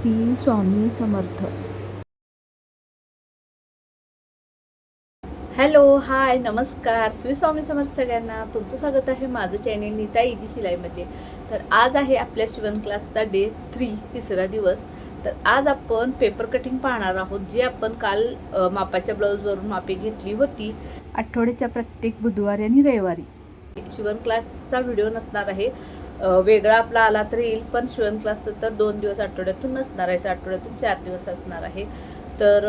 Shri Swami Samarth. Hello, हाय, नमस्कार. श्री स्वामी समर्थ सगळ्यांना. तुमचं स्वागत आहे माझं चॅनेल नीता इजी शिलाईमध्ये. तर आज आहे आपल्या शिवण क्लासचा डे 3, तिसरा दिवस. तर आज आपण पेपर कटिंग पाहणार आहोत, जे आपण काल मापाच्या ब्लाऊजवरून मापे घेतली होती. आठवड्याच्या प्रत्येक बुधवारी आणि रविवारी शिवण क्लासचा व्हिडिओ नसणार आहे, वेगळा आपला आला तर येईल, पण शिवण क्लासचं तर 2 दिवस आठवड्यातून नसणार आहे, तर आठवड्यातून 4 दिवस असणार आहे. तर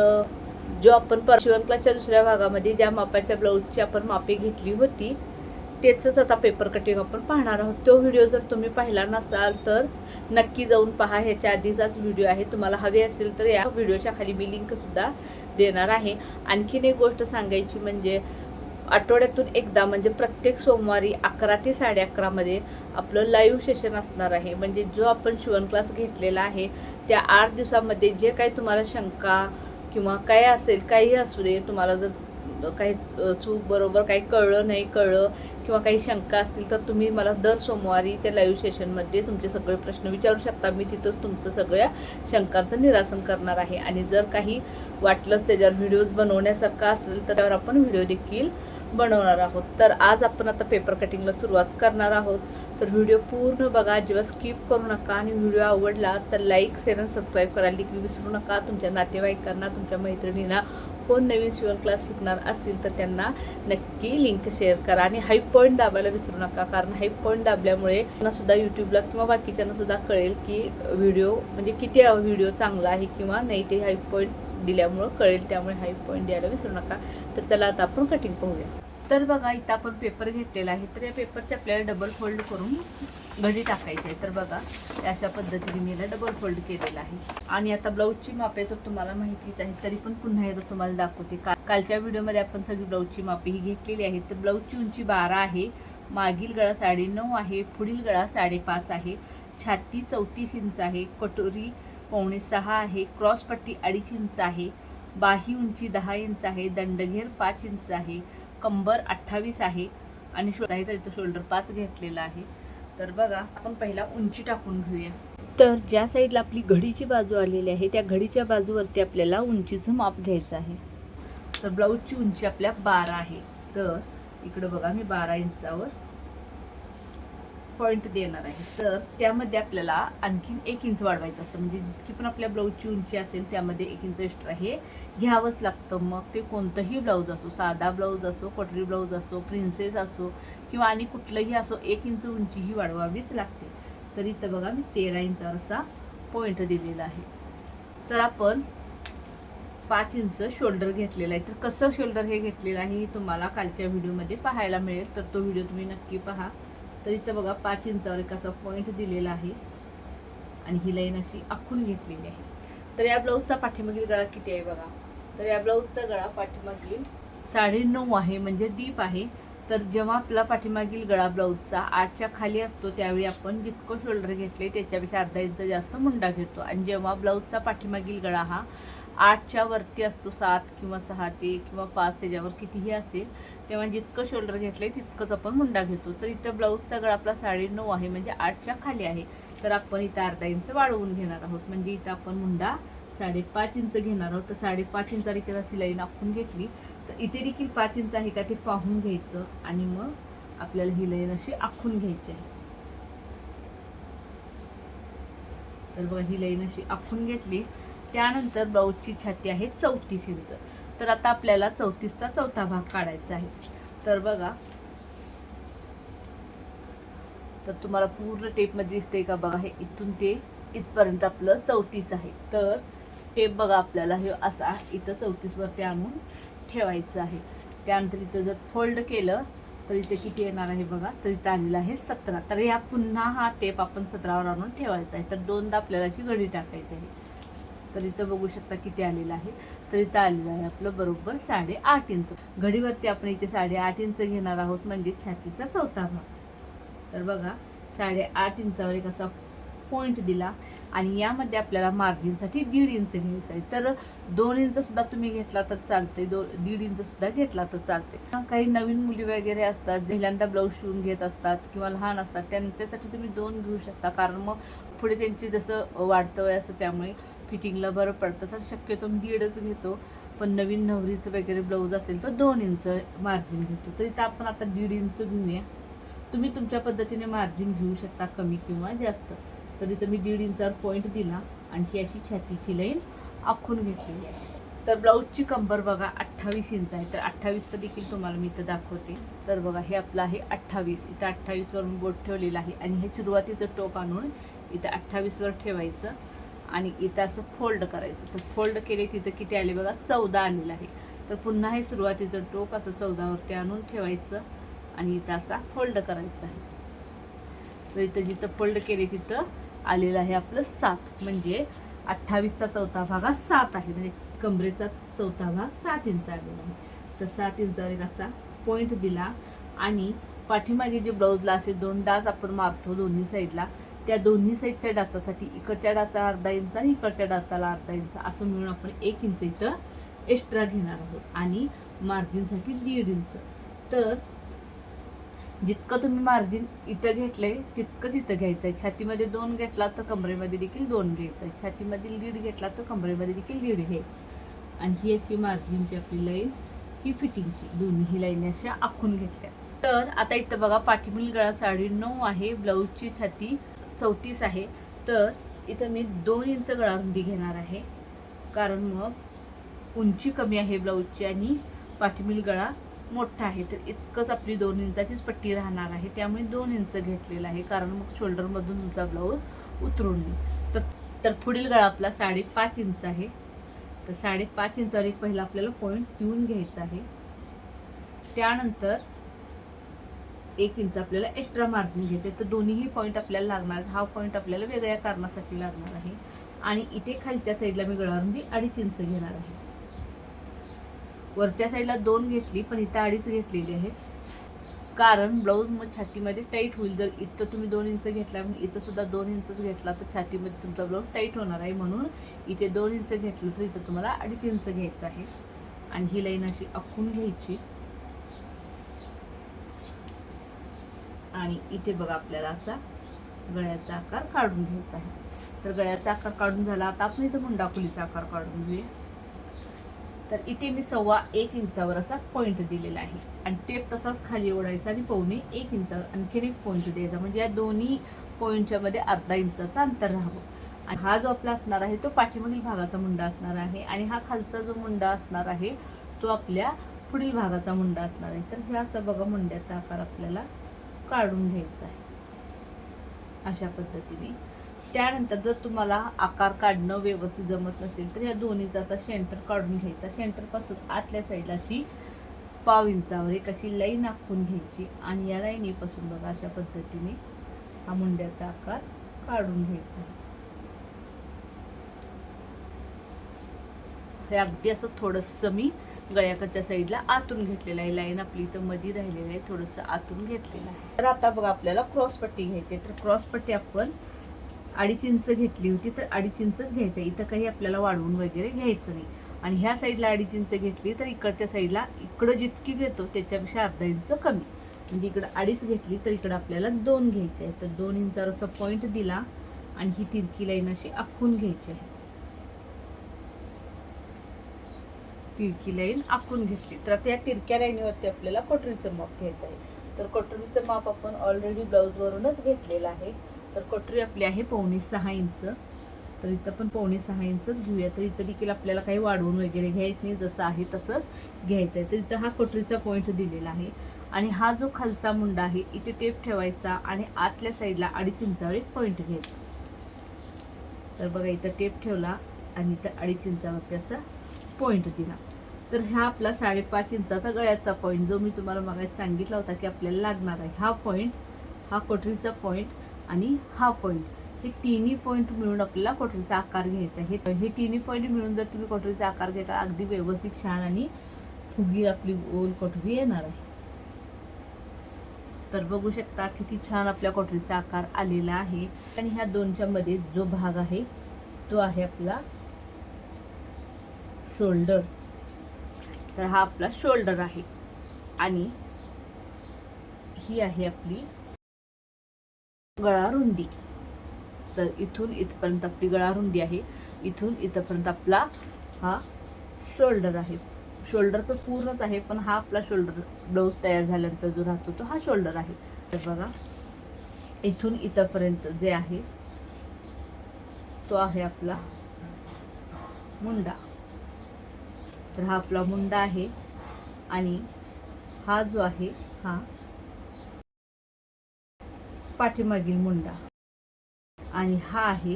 जो आपण शिवण क्लासच्या दुसऱ्या भागामध्ये ज्या मापाच्या ब्लाऊजची आपण मापे घेतली होती त्याचंच आता पेपर कटिंग आपण पाहणार आहोत. तो व्हिडिओ जर तुम्ही पाहिला नसाल तर नक्की जाऊन पहा. ह्याच्या आधीचाच व्हिडिओ आहे. तुम्हाला हवे असेल तर या व्हिडिओच्या खाली मी लिंकसुद्धा देणार आहे. आणखीन एक गोष्ट सांगायची म्हणजे आठवड्यातून एकदा म्हणजे प्रत्येक सोमवारी 11 ते 11:30 मध्ये आपलं लाईव्ह सेशन असणार आहे. म्हणजे जो आपण शिवण क्लास घेतलेला आहे त्या 8 दिवसामध्ये जे काही तुम्हाला शंका किंवा काय असेल, काही असू दे, तुम्हाला जर काही चूक बरोबर काही कळलं नाही कळलं किंवा काही शंका असतील तर तुम्ही मला दर सोमवारी त्या लाईव्ह सेशनमध्ये तुमचे सगळे प्रश्न विचारू शकता. मी तिथंच तुमचं सगळ्या शंकांचं निरासन करणार आहे. आणि जर काही वाटलंच त्याच्यावर व्हिडिओज बनवण्यासारखं असेल तर त्यावर आपण व्हिडिओ देखील बनवणार आहोत. तर आज आपण आता पेपर कटिंगला सुरुवात करणार आहोत. तर व्हिडिओ पूर्ण बघा, जेव्हा स्किप करू नका. आणि व्हिडिओ आवडला तर लाईक, शेअर आणि सबस्क्राईब करायला देखील विसरू नका. तुमच्या नातेवाईकांना, तुमच्या मैत्रिणींना कोण नवीन शिवण क्लास शिकणार असतील तर त्यांना नक्की लिंक शेअर करा. आणि हाईप पॉईंट दाबायला विसरू नका, कारण हाईप पॉईंट दाबल्यामुळे सुद्धा यूट्यूबला किंवा बाकीच्यांना सुद्धा कळेल की व्हिडिओ म्हणजे किती व्हिडिओ चांगला आहे किंवा नाही, ते हाईप पॉईंट दिल्यामुळं कळेल. त्यामुळे हाईप पॉईंट द्यायला विसरू नका. तर चला आता आपण कटिंग पाहूया. तर बघा, इथं आपण पेपर घेतलेला आहे. तर या पेपरचे आपल्याला डबल फोल्ड करून घडी टाकायची आहे. तर बघा, अशा पद्धतीने मी याला डबल फोल्ड केलेला आहे. आणि आता ब्लाऊजची मापे तर तुम्हाला माहितीच आहे, तरी पण पुन्हा एकदा तुम्हाला दाखवते. कालच्या व्हिडिओमध्ये आपण सगळी ब्लाऊजची मापे ही घेतलेली आहे. तर ब्लाऊजची उंची 12 आहे, मागील गळा 9.5 आहे, पुढील गळा 5.5 आहे, छाती 34 इंच आहे, कटोरी 5.25 आहे, क्रॉसपट्टी 2.5 इंच आहे, बाही उंची 10 इंच आहे, दंडघेर 5 इंच आहे, कंबर 28 आहे आणि शोल्डर 5 घेतलेला आहे. तर बघा, आपण पहिला उंची टाकून घेऊया. तर ज्या साईडला आपली घडीची बाजू आलेली आहे त्या घडीच्या बाजूवरती आपल्याला उंचीचं माप घ्यायचं आहे. तर ब्लाऊजची उंची आपल्या 12 आहे. तर इकडे बघा, मी 12 इंचावर पॉईंट देणार आहे. तर त्यामध्ये आपल्याला आणखीन 1 इंच वाढवायचं असतं. म्हणजे जितकी पण आपल्या ब्लाऊजची उंची असेल त्यामध्ये 1 इंच एक्स्ट्रा हे घ्यावंच लागतं. मग ते कोणतंही ब्लाऊज असो, साधा ब्लाऊज असो, कटोरी ब्लाऊज असो, प्रिन्सेस असो किंवा आणि कुठलंही असो, 1 इंच उंची ही वाढवावीच लागते. तर इथं बघा, मी 13 इंचावर असा पॉईंट दिलेला आहे. तर आपण 5 इंच शोल्डर घेतलेला आहे. तर कसं शोल्डर हे घेतलेलं आहे हे तुम्हाला कालच्या व्हिडिओमध्ये पाहायला मिळेल, तर तो व्हिडिओ तुम्ही नक्की पहा. तर इथं बघा, 5 इंचावर एक असा पॉईंट दिलेला आहे आणि ही लाईन अशी आखून घेतलेली आहे. तर या ब्लाऊजचा पाठीमागील गळा किती आहे बघा. तर या ब्लाऊजचा गळा पाठीमागील 9.5 आहे, म्हणजे डीप आहे. तर जेव्हा आपला पाठीमागील गळा ब्लाऊजचा 8च्या खाली असतो त्यावेळी आपण जितकं शोल्डर घेतले त्याच्यापेक्षा अर्धा इंच जास्त मुंडा घेतो. आणि जेव्हा ब्लाऊजचा पाठीमागील गळा हा 8च्या वरती असतो, 7 किंवा 6 ते किंवा 5 त्याच्यावर कितीही असेल, तेव्हा जितकं शोल्डर घेतलंय तितकंच आपण मुंडा घेतो. तर इथं ब्लाऊजचा गळा आपला 9.5 आहे, म्हणजे 8च्या खाली आहे. तर आपण इथं अर्धा इंच वाढवून घेणार आहोत. म्हणजे इथं आपण मुंडा 5.5 इंच घेणार आहोत. तर 5.5 इंचाची अशी लाईन आखून घेतली. तर इथे देखील 5 इंच आहे का ते पाहून घ्यायचं आणि मग आपल्याला ही लाईन अशी आखून घ्यायची आहे. तर बघा, ही लाईन अशी आखून घेतली. त्यानंतर ब्लाऊजची छाती आहे 34 इंच. तर आता आपल्याला 34चा चौथा भाग काढायचा आहे. तर बघा, तर तुम्हाला पूर्ण टेपमध्ये दिसते का बघा, हे इथून ते इथपर्यंत आपलं 34 आहे. तर टेप बघा, आपल्याला हे असा इथं 34 वरती आणून ठेवायचं आहे. त्यानंतर इथं जर फोल्ड केलं तर इथे किती येणार आहे बघा, तर इथं आलेलं आहे 17. तर या पुन्हा हा टेप आपण 17वर आणून ठेवायचा आहे. तर दोनदा आपल्याला अशी घडी टाकायची आहे. तर इथं बघू शकता किती आलेलं आहे. तर इथं आलेलं आहे आपलं बरोबर 8.5 इंच. घडीवरती आपण इथे 8.5 इंच घेणार आहोत, म्हणजे छातीचा चौथा भाग. तर बघा, 8.5 इंचावर एक असा पॉईंट दिला आणि यामध्ये आपल्याला मार्जिनसाठी 1.5 इंच घ्यायचं आहे. तर 2 इंच सुद्धा तुम्ही घेतला तर चालते, 1.5 इंच सुद्धा घेतला तर चालते. काही नवीन मुली वगैरे असतात, पहिल्यांदा ब्लाऊज शिवून घेत असतात किंवा लहान असतात, त्यांच्यासाठी तुम्ही 2 घेऊ शकता, कारण मग पुढे त्यांची जसं वाढतं वय असतं त्यामुळे फिटिंगला बरं पडतं. तर शक्यतो मी 1.5च घेतो, पण नवीन नवरीचं वगैरे ब्लाऊज असेल तर 2 इंच मार्जिन घेतो. तर इथं आपण आता 1.5 इंच घेऊया. तुम्ही तुमच्या पद्धतीने मार्जिन घेऊ शकता, कमी किंवा जास्त. तर इथं मी 1.5 इंचावर पॉईंट दिला आणि ही अशी छातीची लाईन आखून घेतली आहे. तर ब्लाऊजची कंबर बघा 28 इंच आहे. तर 28चं देखील तुम्हाला मी इथं दाखवते. तर बघा हे आपलं आहे 28. इथं 28 वरून बोट ठेवलेलं आहे आणि हे सुरुवातीचं टोक आणून इथं 28 वर ठेवायचं आणि इथं असं फोल्ड करायचं. तर फोल्ड केले तिथं किती आले बघा, 14 आलेलं आहे. तर पुन्हा हे सुरुवातीचं टोक असं 14 वरती आणून ठेवायचं आणि इथं असा फोल्ड करायचा आहे. तर इथं जिथं फोल्ड केले तिथं आलेलं आहे आपलं 7, म्हणजे 28चा चौथा भाग हा 7 आहे, म्हणजे कमरेचा चौथा भाग 7 इंच आलेला आहे. तर 7 इंचावर एक असा पॉईंट दिला आणि पाठीमागे जे ब्लाऊजला असे 2 डाच आपण मारतो दोन्ही साईडला, त्या दोन्ही साईडच्या डाचासाठी इकडच्या डाचा अर्धा इंच आणि इकडच्या डाचाला अर्धा इंच असं मिळून आपण 1 इंच इथं एक्स्ट्रा घेणार आहोत आणि मार्जिनसाठी 1.5 इंच. तर जितकं तुम्ही मार्जिन इथं घेतलंय तितकंच इथं घ्यायचं आहे. छातीमध्ये 2 घेतला तर कमरेमध्ये देखील 2 घ्यायचं आहे. छातीमध्ये 1.5 घेतला तर कमरेमध्ये देखील 1.5 घ्यायचं. आणि ही अशी मार्जिनची आपली लाईन, ही फिटिंगची दोन्ही लाईन अशा आखून घेतल्या. तर आता इथं बघा पाठीमागील गळा 9.5 आहे, ब्लाऊजची छाती 34 आहे. तर इथं मी 2 इंच गळारुंदी घेणार आहे, कारण मग उंची कमी आहे ब्लाऊजची आणि पाठीमागील गळा मोठा आहे. तर इतकंच आपली 2 इंचाचीच पट्टी राहणार आहे, त्यामुळे 2 इंच घेतलेलं आहे, कारण मग शोल्डरमधून तुमचा ब्लाऊज उतरून येईल. तर पुढील गळा आपला 5.5 इंच आहे. तर 5.5 इंचावर एक पहिला आपल्याला पॉईंट देऊन घ्यायचा आहे. त्यानंतर 1 इंच आपल्याला एक्स्ट्रा मार्जिन घ्यायचं आहे. तर दोन्हीही पॉईंट आपल्याला लागणार. हा पॉईंट आपल्याला वेगळ्या कारणासाठी लागणार आहे आणि इथे खालच्या साईडला मी गळारुंदी 2.5 इंच घेणार आहे. वरच्या साईडला 2 घेतली, पण इथं 2.5 घेतलेली आहे, कारण ब्लाऊज मग छातीमध्ये टाईट होईल. जर इथं तुम्ही 2 इंच घेतला पण इथं सुद्धा 2 इंचच घेतला तर छातीमध्ये तुमचा ब्लाऊज टाईट होणार आहे. म्हणून इथे 2 इंच घेतलं तर इथं तुम्हाला 2.5 इंच घ्यायचं आहे आणि ही लाईन अशी आखून घ्यायची. आणि इथे बघा आपल्याला असा गळ्याचा आकार काढून घ्यायचा आहे. तर गळ्याचा आकार काढून झाला. आता आपण इथं मुंडाखुलीचा आकार काढून घेऊया. तर इथे मी 1.25 इंचावर असा पॉईंट दिलेला आहे आणि टेप तसाच खाली ओढायचा आणि 1.25 इंचावर आणखीन एक पॉईंट द्यायचा, म्हणजे या दोन्ही पॉईंटच्या मध्ये अर्धा इंचाचं अंतर राहावं. आणि हा जो आपला असणार आहे तो पाठीमागील भागाचा मुंडा असणार आहे आणि हा खालचा जो मुंडा असणार आहे तो आपल्या पुढील भागाचा मुंडा असणार आहे. तर हे असं बघा मुंड्याचा आकार आपल्याला काढून घ्यायचा आहे अशा पद्धतीने. त्यानंतर जर तुम्हाला आकार काढणं व्यवस्थित जमत नसेल तर या दोन्हीचा असा सेंटर काढून घ्यायचा. सेंटरपासून आतल्या साईडला अशी 1.5 इंचावर एक अशी लाईन आखून घ्यायची आणि या लाईनीपासून बघा अशा पद्धतीने हा मुंड्याचा आकार काढून घ्यायचा. हे अगदी असं थोडंसं मी गळ्याकडच्या साईडला आतून घेतलेलं आहे. लाईन आपली इथं मध्ये राहिलेलं आहे, थोडंसं आतून घेतलेलं आहे. तर आता बघा आपल्याला क्रॉसपट्टी घ्यायची आहे. तर क्रॉसपट्टी आपण 2.5 इंच घेतली होती, तर 2.5 इंचच घ्यायचं. इथं काही आपल्याला वाढवून वगैरे घ्यायचं नाही. आणि ह्या साईडला 2.5 इंच घेतली तर इकडच्या साईडला इकडं जितकी घेतो त्याच्यापेक्षा अर्धा इंच कमी, म्हणजे इकडं 2.5 घेतली तर इकडं आपल्याला 2 घ्यायचे आहे. तर 2 इंचावर असं पॉईंट दिला आणि ही तिरकी लाईन अशी आखून घ्यायची आहे. तिरकी लाईन आखून घेतली तर आता या तिरक्या लाईनीवरती आपल्याला कोटरीचं माप घ्यायचं आहे. तर कोटरीचं माप आपण ऑलरेडी ब्लाऊजवरूनच घेतलेलं आहे. तर कोटरी आपली आहे 5.25 इंच. तर इथं पण 5.25 इंचच घेऊया. तर इथं देखील आपल्याला काही वाढवून वगैरे घ्यायचं नाही, जसं आहे तसंच घ्यायचं आहे. तर इथं हा कोटरीचा पॉईंट दिलेला आहे आणि हा जो खालचा मुंडा आहे इथे टेप ठेवायचा आणि आतल्या साईडला 2.5 इंचावर एक पॉईंट घ्यायचा. तर बघा इथं टेप ठेवला आणि इथं 2.5 इंचावरती असा पॉईंट दिला. तर हा आपला 5.5 इंचाचा गळ्याचा पॉईंट जो मी तुम्हाला मागे सांगितला होता की आपल्याला लागणार आहे, हा पॉईंट, हा कोटरीचा पॉईंट आणि हा पॉईंट, हे तिन्ही पॉईंट मिळून आपल्याला कोटरीचा आकार घ्यायचा आहे. हे तिन्ही पॉईंट मिळून जर तुम्ही कोटरीचा आकार घेता अगदी व्यवस्थित छान आणि फुगी आपली गोल कोटरी येणार आहे. तर बघू शकता किती छान आपल्या कटोरीचा आकार आलेला आहे. आणि ह्या दोनच्या मध्ये जो भाग आहे तो आहे आपला शोल्डर. तर हा आपला शोल्डर आहे आणि ही आहे आपली गळा रुंदी. तर इथून इथपर्यंत आपली गळा रुंदी आहे, इथून इथपर्यंत आपला हा शोल्डर आहे. शोल्डरचं पूर्णच आहे, पण हा आपला शोल्डर ब्लाऊज तयार झाल्यानंतर जो राहतो तो हा शोल्डर आहे. तर बघा इथून इथपर्यंत जे आहे तो आहे आपला मुंडा. तर हा आपला मुंडा आहे आणि हा जो आहे हा पाठीमागील मुंडा आणि हा आहे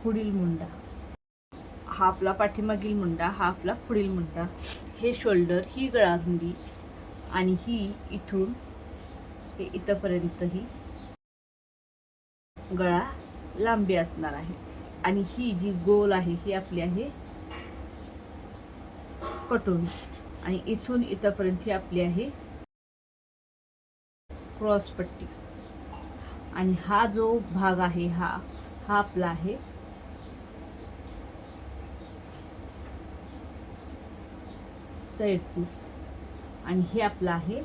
पुढील मुंडा. हा आपला पाठीमागील मुंडा, हा आपला पुढील मुंडा. हे शोल्डर, ही गळा रुंदी आणि ही इथून हे इथपर्यंत ही गळा लांबी असणार आहे. आणि ही जी गोल आहे ही आपली आहे कटोरी आणि इथून इथपर्यंत ही आपली आहे क्रॉस पट्टी. आणि हा जो भाग आहे हा आपला आहे साइड पीस आणि हे आपलं आहे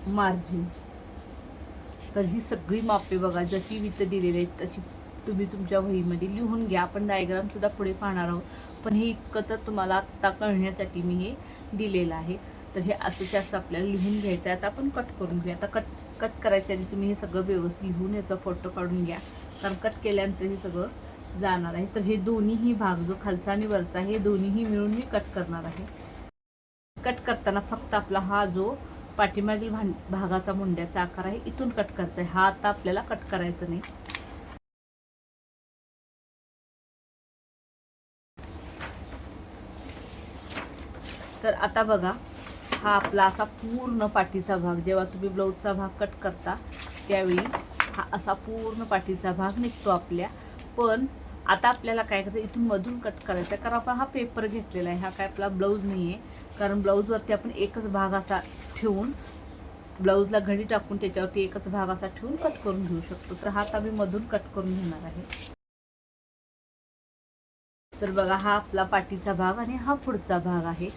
मार्जिन. तर ही सगळी मापे बघा जशी इथं दिलेली आहेत तशी तुम्ही तुमच्या वहीमध्ये लिहून घ्या. आपण डायग्राम सुद्धा पुढे पाहणार आहोत, पण हे इतकं तर तुम्हाला आत्ता कळण्यासाठी मी हे दिलेलं आहे. तर हे असं असं आपल्याला लिहून घ्यायचं आहे. आता आपण कट करून घेऊया. आता कट करायच्या आधी तुम्ही हे सगळं व्यवस्थित लिहून याचा फोटो काढून घ्या, कारण कट केल्यानंतर हे सगळं जाणार आहे. तर हे दोन्हीही भाग जो खालचा आणि वरचा हे दोन्हीही मिळून मी कट करणार आहे. कट करताना फक्त आपला हा जो पाठीमागील भागाचा मुंड्याचा आकार आहे इथून कट करायचा आहे. हा आता आपल्याला कट करायचा नाही. तर आता बघा हा आपला असा पूर्ण पाठीचा भाग, जेव्हा तुम्ही ब्लाऊजचा भाग कट करता त्यावेळी हा असा पूर्ण पाठीचा भाग निघतो आपल्या. पण आता आपल्याला काय करायचं, इथून मधून कट करायचं आहे, कारण आपण हा पेपर घेतलेला आहे. हा काय आपला ब्लाऊज नाही आहे, कारण ब्लाऊजवरती आपण एकच भाग असा ठेवून ब्लाऊजला घडी टाकून त्याच्यावरती एकच भाग असा ठेवून कट करून घेऊ शकतो. तर हा आता मी मधून कट करून घेणार आहे. तर बघा हा आपला पाठीचा भाग आणि हा पुढचा भाग आहे.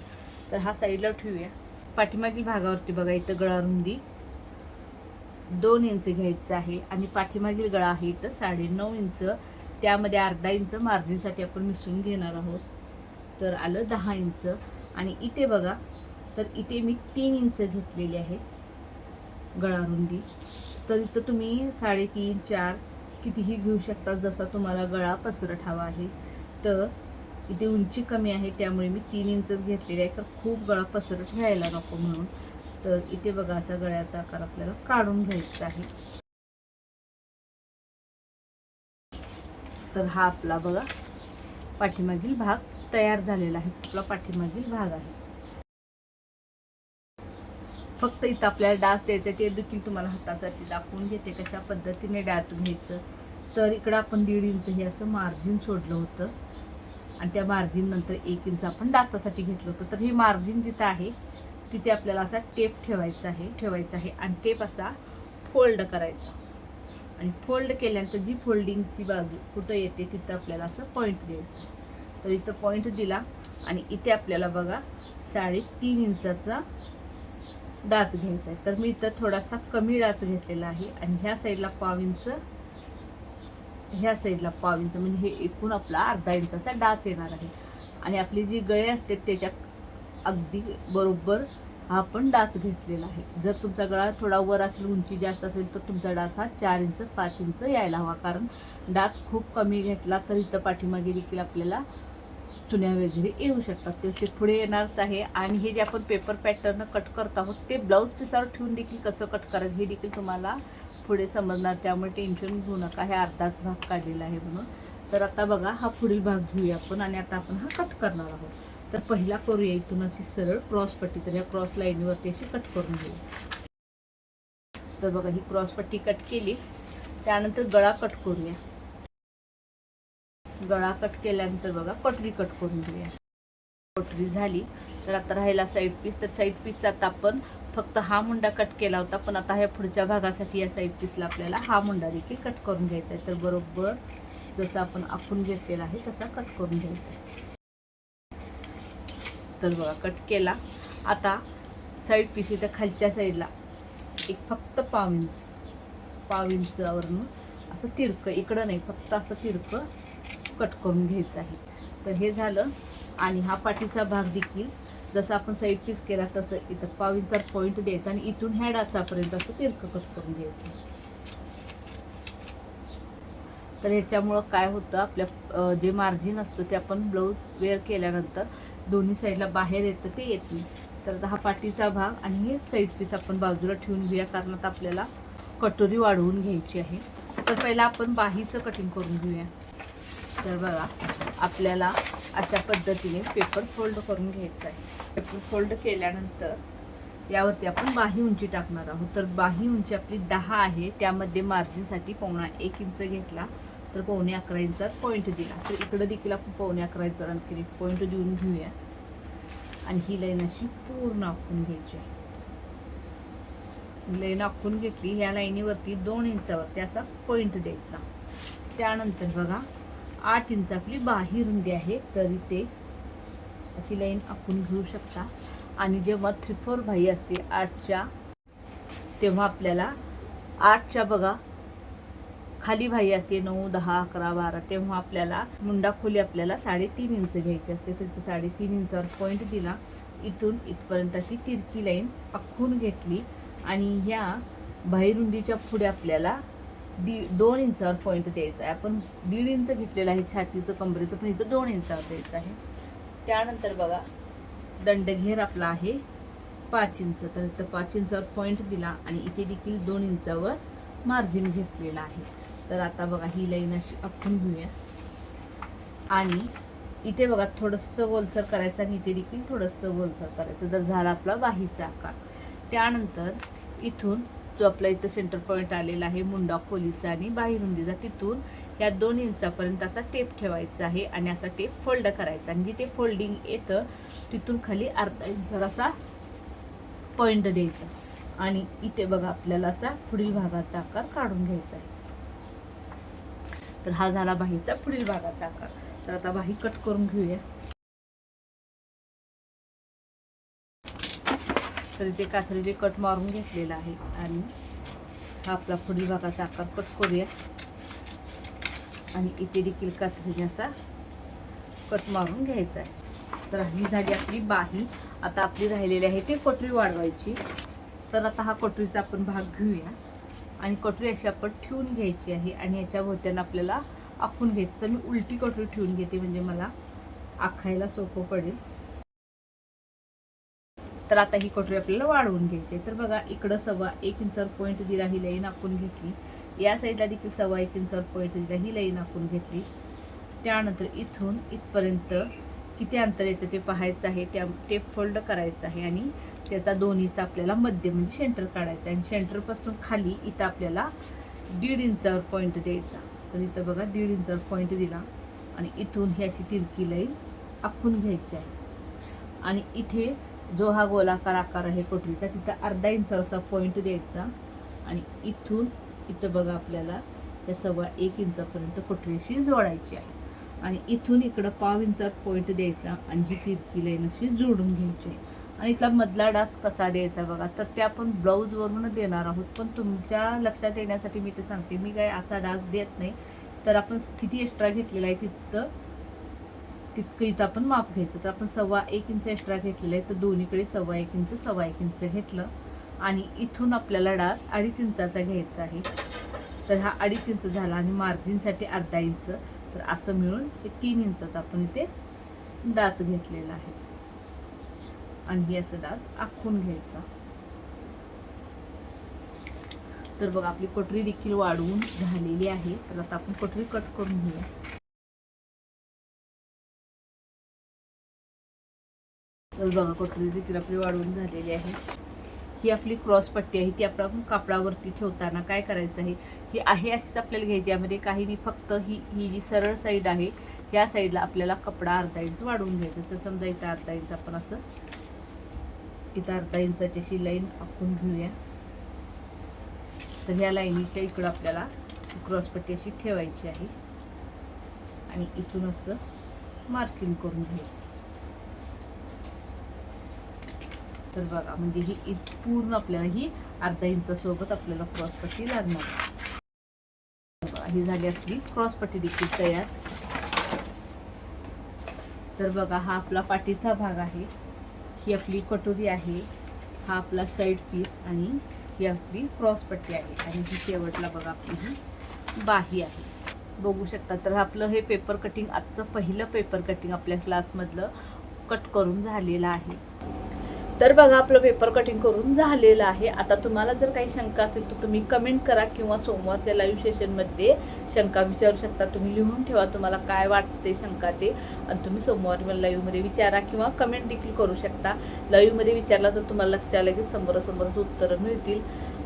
तर हा साईडला ठेवूया. पाठीमागील भागावरती बघा इथं गळा रुंदी 2 इंच घ्यायचं आहे आणि पाठीमागील गळा आहे इथं 9.5 इंच. त्यामध्ये अर्धा इंच मार्जिनसाठी आपण मिसळून घेणार आहोत. तर आलं 10 इंच. आणि इथे बघा तर इथे मी 3 इंच घेतलेली आहे गळा रुंदी. तर इथं तुम्ही 3.5 4 कितीही घेऊ शकता, जसा तुम्हाला गळा पसरट हवा आहे. तर इथे उंची कमी आहे त्यामुळे मी 3 इंचच घेतलेली आहे, तर खूप गळा पसरट व्हायला नको म्हणून. तर इथे बघा असा गळ्याचा आकार आपल्याला काढून घ्यायचा आहे. तर हा आपला बघा पाठीमागील भाग तयार झालेला आहे. आपला पाठीमागील भाग आहे. फक्त इथं आपल्याला डाच द्यायचं, ते देखील तुम्हाला हातासाठी दाखवून घेते कशा पद्धतीने डाच घ्यायचं. तर इकडं आपण 1.5 इंच हे असं मार्जिन सोडलं होतं आणि त्या मार्जिन नंतर 1 इंच आपण डाचासाठी घेतलं होतं. तर हे मार्जिन जिथं आहे तिथे आपल्याला असा टेप ठेवायचा आहे आणि टेप असा फोल्ड करायचा आणि फोल्ड केल्यानंतर जी फोल्डिंगची बाजू कुठं येते तिथं आपल्याला असं पॉईंट द्यायचं. तर इथं पॉईंट दिला आणि इथे आपल्याला बघा 3.5 इंचाचा डाच घ्यायचा आहे. तर मी इथं थोडासा कमी डाच घेतलेला आहे आणि ह्या साईडला पाव इंच, ह्या साईडला पाव इंच, म्हणजे हे एकूण आपला अर्धा इंचाचा डाच येणार आहे. आणि आपली जी गळे असते त्याच्या अगदी बरोबर हा आपण डाच घेतलेला आहे. जर तुमचा गळा थोडा वर असेल, उंची जास्त असेल, तर तुमचा डाच हा 4 इंच 5 इंच यायला हवा, कारण डाच खूप कमी घेतला तर इथं पाठीमागे देखील आपल्याला चुन्या वगैरे येऊ शकतात. ते पुढे येणारच आहे. आणि हे जे आपण पेपर पॅटर्न कट करत आहोत ते ब्लाऊज पिसावर ठेवून देखील कसं कट करायचं हे देखील तुम्हाला पुढे समजणार, त्यामुळे टेन्शन घेऊ नका. हे अर्धाच भाग काढलेला आहे म्हणून. तर आता बघा हा पुढील भाग घेऊया आपण आणि आता आपण हा कट करणार आहोत. तर पहिला करूया इथून अशी सरळ क्रॉस पट्टी. तर या क्रॉस लाईनवरती अशी कट करून घेऊया. तर बघा ही क्रॉस पट्टी कट केली, त्यानंतर गळा कट करूया. गळा कट केल्यानंतर बघा पटरी कट करून घेऊया. कटोरी झाली. तर आता राहिला साईड पीस. तर साईड पीसचा आता आपण फक्त हा मुंडा कट केला होता, पण आता ह्या पुढच्या भागासाठी या साईड पीसला आपल्याला हा मुंडा देखील कट करून घ्यायचा आहे. तर बरोबर जसं आपण आखून घेतलेला आहे तसा कट करून घ्यायचा आहे. तर बघा कट केला. आता साईड पीस इथं खालच्या साईडला एक फक्त पाव इंचावरून असं तिरकं, इकडं नाही, फक्त असं तिरकं कट करून घ्यायचं आहे. तर हे झालं. आणि हा पाठीचा भाग देखील जसं आपण साईड पीस केला तसं इथं पाव इंचा पॉईंट द्यायचा आणि इथून ह्या डाचापर्यंत असं तिरकं कट करून घ्यायचं. तर ह्याच्यामुळं काय होतं, आपल्या जे मार्जिन असतं ते आपण ब्लाऊज वेअर केल्यानंतर दोन्ही साईडला बाहेर येतं, ते येत नाही. तर हा पाठीचा भाग आणि हे साईड पीस आपण बाजूला ठेवून घेऊया, कारण आता आपल्याला कटोरी वाढवून घ्यायची आहे. तर पहिला आपण बाहीचं कटिंग करून घेऊया. तर बघा आपल्याला अशा पद्धतीने पेपर फोल्ड करून घ्यायचा आहे. पेपर फोल्ड केल्यानंतर यावरती आपण बाही उंची टाकणार आहोत. तर बाही उंची आपली 10 आहे. त्यामध्ये मार्जिनसाठी 1.25 इंच घेतला, तर 11.25 इंचा पॉईंट दिला. तर इकडं देखील आपण 11.25 इंचा आणखी एक पॉईंट देऊन घेऊया आणि ही लाईन अशी पूर्ण आखून घ्यायची आहे. लाईन आखून घेतली. ह्या लाईनीवरती 2 इंचावरती असा पॉईंट द्यायचा. त्यानंतर बघा 8 इंच आपली बाही रुंदी आहे, तर इथे अशी लाईन आखून घेऊ शकता. आणि जेव्हा 3/4 बाही असते 8च्या, तेव्हा आपल्याला 8च्या बघा खाली बाही असते 9, 10, 11, 12, तेव्हा आपल्याला मुंडा खोली आपल्याला 3.5 इंच घ्यायची असते. तर 3.5 इंचावर पॉईंट दिला. इथून इथपर्यंत अशी तिरकी लाईन आखून घेतली आणि ह्या बाही रुंदीच्या पुढे आपल्याला 2 इंचावर पॉईंट द्यायचा आहे. आपण 1.5 इंच घेतलेलं आहे छातीचं कमरेचं, पण इथं 2 इंचावर द्यायचं आहे. त्यानंतर बघा दंडघेर आपला आहे 5 इंच, तर इथं 5 इंचावर पॉईंट दिला आणि इथे देखील 2 इंचावर मार्जिन घेतलेलं आहे. तर आता बघा ही लाईन अशी आखून घेऊया आणि इथे बघा थोडंसं ओलसर करायचं आणि इथे देखील थोडंसं ओलसर करायचं. जर झाला आपला बाहीचा आकार. त्यानंतर इथून जो आपला इथं सेंटर पॉईंट आलेला आहे मुंडा खोलीचा आणि बाही रुंदीचा, तिथून या 2 इंचापर्यंत असा टेप ठेवायचा आहे आणि असा टेप फोल्ड करायचा आणि जिथे फोल्डिंग येतं तिथून खाली अर्धा इंच असा पॉईंट द्यायचा आणि इथे बघा आपल्याला असा पुढील भागाचा आकार काढून घ्यायचा आहे. तर हा झाला बाहीचा पुढील भागाचा आकार. तर आता बाही कट करून घेऊया. तर इथे कात्रीने कट मारून घेतलेला आहे आणि हा आपला पुढील भागाचा आकार कट करूया आणि इथे देखील कात्रीने असा कट मारून घ्यायचा आहे. तर ही झाली आपली बाही. आता आपली राहिलेली आहे ते कटोरी वाढवायची. तर आता हा कटोरीचा आपण भाग घेऊया आणि कटोरी अशी आपण ठेवून घ्यायची आहे आणि याच्या भोवत्यानं आपल्याला आखून घ्यायचं. मी उलटी कटोरी ठेवून घेते म्हणजे मला आखायला सोपं पडेल. तर आता ही कटोरी आपल्याला वाढवून घ्यायची आहे. तर बघा इकडं 1.25 इंचावर पॉईंट दिला, ही लाईन आखून घेतली. या साईडला देखील 1.25 इंचावर पॉईंट दिला, ही लाईन आखून घेतली. त्यानंतर इथून इथपर्यंत किती अंतर येतं ते पाहायचं आहे. त्या टेप फोल्ड करायचं आहे आणि त्याचा दोन्हीचा आपल्याला मध्य म्हणजे सेंटर काढायचं आहे आणि सेंटरपासून खाली इथं आपल्याला 1.5 इंचावर पॉईंट द्यायचा. तर इथं बघा 1.5 इंचावर पॉईंट दिला आणि इथून ही अशी तिरकी लाईन आखून घ्यायची आहे आणि इथे जो हा गोलाकार आकार आहे कटोरीचा तिथं अर्धा इंचावर असा पॉईंट द्यायचा आणि इथं बघा आपल्याला त्या 1.25 इंचापर्यंत कटोरीशी जोडायची आहे आणि इथून इकडं पाव इंचावर पॉईंट द्यायचा आणि ही तिरकी लाईन अशी जोडून घ्यायची आहे. आणि इथला मधला डाच कसा द्यायचा बघा, तर ते आपण ब्लाऊजवरूनच देणार आहोत, पण तुमच्या लक्षात येण्यासाठी मी ते सांगते. मी काय असा डाच देत नाही. तर आपण किती एक्स्ट्रा घेतलेला आहे तितकं इथं आपण माप घ्यायचं. तर आपण 1.25 इंच एक्स्ट्रा घेतलेलं आहे, तर दोन्हीकडे 1.25 इंच घेतलं आणि इथून आपल्याला डाच 2.5 इंचाचा घ्यायचा आहे. तर हा 2.5 इंच झाला आणि मार्जिनसाठी अर्धा इंच. तर असं मिळून हे 3 इंचाचा आपण इथे डाच घेतलेला आहे आणि हे असं डाच आखून घ्यायचा. तर बघा आपली कटोरी देखील वाढवून झालेली आहे. तर आता आपण कटोरी कट करून घेऊया. तर बघा कटोरी देखील आपली वाढवून झालेली आहे. ही आपली क्रॉस पट्टी आहे, ती आपण कापडावरती ठेवताना काय करायचं आहे, ही आहे अशीच आपल्याला घ्यायची. यामध्ये काही नाही, फक्त ही जी सरळ साईड आहे ह्या साईडला आपल्याला कपडा अर्धा इंच वाढवून घ्यायचा. तर समजा इथं अर्धा इंच आपण असं इथं अर्धा इंचाची अशी लाईन आखून घेऊया. तर ह्या लाईनीच्या इकडं आपल्याला क्रॉसपट्टी अशी ठेवायची आहे आणि इथून असं मार्किंग करून घ्यायचं. तर बघा म्हणजे ही पूर्ण आपल्याला ही अर्धा इंचासोबत आपल्याला क्रॉसपट्टी लागणार. बघा ही झाली आपली क्रॉसपट्टी देखील तयार. तर बघा हा आपला पाठीचा भाग आहे, ही आपली कटोरी आहे, हा आपला साईड पीस आणि ही आपली क्रॉसपट्टी आहे आणि ही शेवटला बघा आपली ही बाही आहे. बघू शकता. तर आपलं हे पेपर कटिंग आजचं पहिलं पेपर कटिंग आपल्या क्लासमधलं कट करून झालेलं आहे. तर बघा आपलं पेपर कटिंग करून झालेलं आहे. आता तुम्हाला जर काही शंका असेल तर तुम्ही कमेंट करा किंवा सोमवारच्या लाईव्ह सेशनमध्ये शंका विचारू शकता. तुम्ही लिहून ठेवा तुम्हाला काय वाटते शंका ते, आणि तुम्ही सोमवारी मला लाईव्हमध्ये विचारा किंवा कमेंट देखील करू शकता. लाईव्हमध्ये विचारला तर तुम्हाला लक्षात आलं की समोरासमोरच उत्तरं मिळतील.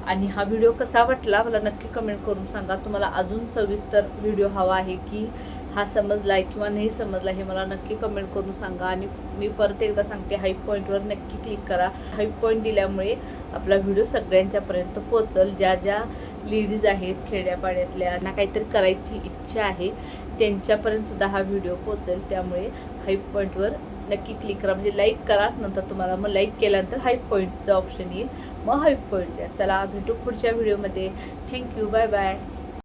आणि हा व्हिडिओ कसा वाटला मला नक्की कमेंट करून सांगा. तुम्हाला अजून सविस्तर व्हिडिओ हवा आहे की हा समजला आहे किंवा नाही समजला हे मला नक्की कमेंट करून सांगा. आणि मी परत एकदा सांगते, हाईप पॉईंटवर नक्की क्लिक करा. हाईप पॉईंट दिल्यामुळे आपला व्हिडिओ सगळ्यांच्यापर्यंत पोहोचल. ज्या ज्या लेडीज आहेत खेड्यापाड्यातल्या ना काहीतरी करायची इच्छा आहे त्यांच्यापर्यंत सुद्धा हा व्हिडिओ पोहोचेल. त्यामुळे हाईप पॉईंटवर नक्की क्लिक करा, म्हणजे लाईक करा. नंतर तुम्हाला मग लाईक केल्यानंतर हाईप पॉईंटचं ऑप्शन येईल, मग हाईप पॉईंट द्या. चला भेटू पुढच्या व्हिडिओमध्ये. Thank you, bye bye.